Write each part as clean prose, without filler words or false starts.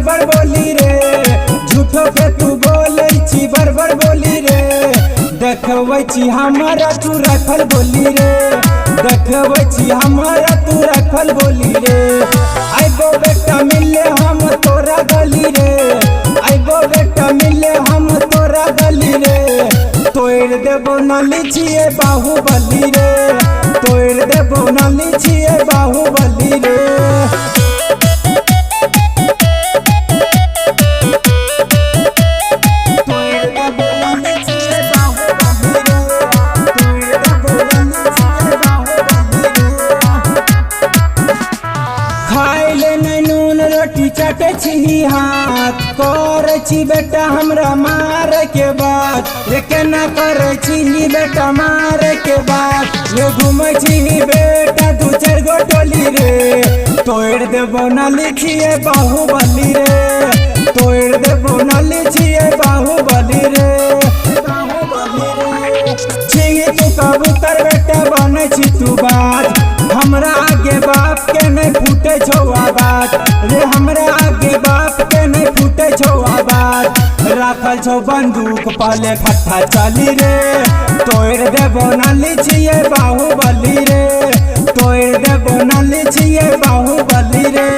बरबर बोली रे, झूठो के तू बोले छी बरबर बोली रे। देखबै छी हमारा तू रखल बोली रे, देखबै छी हमारा तू रखल बोली रे। आइबो बेटा मिले हम तोरा गली रे, आइबो बेटा मिले हम तोरा गली रे। तोड़ देबो नाली छिए बाहुबली रे, तोड़ देबो नाली छिए बाहुबली रे। खाइले नहीं नून रोटी चटे छी हाथ, करे छी बेटा हमरा मारे के बाद। ये केना करे छी बेटा मारे के बाद। ये घूमे छी बेटा दू चार गो टोली रे, तोड़ देबो नाली छिए बाहुबली रे, तोड़ देबो नाली छिए बाहुबली रे। छी तू कबूतर बेटा बने छी तू बात, हमरा आगे बाप के नहीं फूटे छो आवाज रे, हमरा आगे बाप के नहीं फूटे छो आवाज। राखल छो बंदूक पहले फट्टा चली रे, तोड़ देबो नाली छिए बाहुबली रे, तोड़ देबो नाली छिए बाहुबली रे।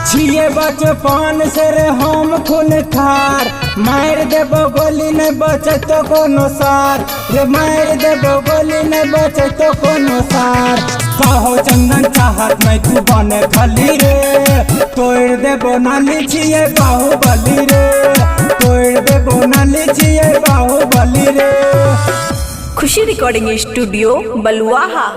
छिए बचपन से रे हम खून खार, मार देबो गोली नहीं बचे तो कोनो सार रे, मार देबो गोली नहीं बचे तो कोनो सार। कहो चंदन चाहत नहीं तू बने खली रे, तोड़ देबो नाली छिए बाहुबली रे, तोड़ देबो नाली छिए बाहुबली रे। खुशी रिकॉर्डिंग स्टूडियो बलुआहा।